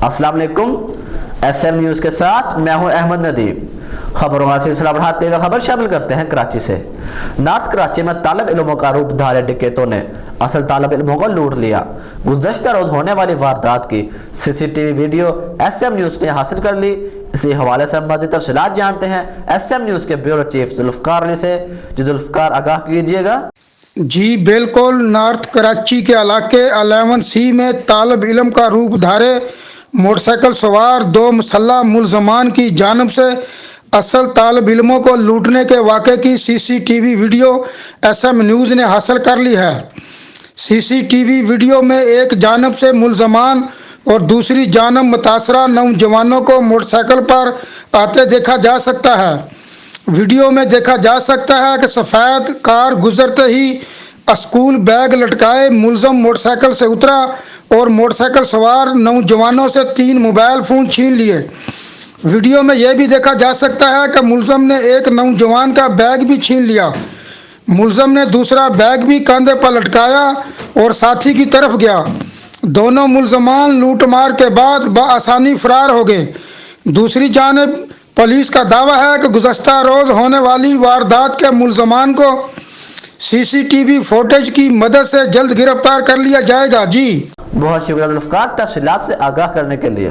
अस्सलाम वालेकुम। SM news के साथ मैं हूं अहमद नदीम। खबरों का सिलसिला बढ़ाते हुए खबर शामिल करते हैं कराची से। नॉर्थ कराची में तालब इल्मों का रूप धारे डकैतों ने असल तालब इल्मों को लूट लिया। गुज़श्ता रोज होने वाली वारदात की CCTV वीडियो SM न्यूज़ ने हासिल कर ली। इसी हवाले से हम मज़ीद तफसीलात जानते हैं SM न्यूज़ के ब्यूरो चीफ जुल्फ़कार अली से। जी जुल्फ़कार, आगाह कीजिएगा। जी बिल्कुल, नॉर्थ कराची के इलाके 11C में तालब इल्म का रूप धारे मोटरसाइकिल सवार 2 मुसल्लह मुलजमान की जानब से असल तालब इल्मों को लूटने के वाक़े की CCTV वीडियो SM न्यूज़ ने हासिल कर ली है। CCTV वीडियो में एक जानब से मुलजमान और दूसरी जानब मुतासरा नौजवानों को मोटरसाइकिल पर आते देखा जा सकता है। वीडियो में देखा जा सकता है कि सफ़ेद कार गुजरते ही स्कूल बैग लटकाए मुलजम मोटरसाइकिल से उतरा और मोटरसाइकिल सवार नौजवानों से 3 मोबाइल फ़ोन छीन लिए। वीडियो में यह भी देखा जा सकता है कि मुलजम ने एक नौजवान का बैग भी छीन लिया। मुलजम ने दूसरा बैग भी कंधे पर लटकाया और साथी की तरफ गया। दोनों मुलजमान लूटमार के बाद बआसानी फरार हो गए। दूसरी जानिब पुलिस का दावा है कि गुज़श्ता रोज़ होने वाली वारदात के मुलजमान को CCTV फुटेज की मदद से जल्द गिरफ्तार कर लिया जाएगा। जी बहुत शुक्रिया जुल्फ़कार, तफसीलात से आगाह करने के लिए।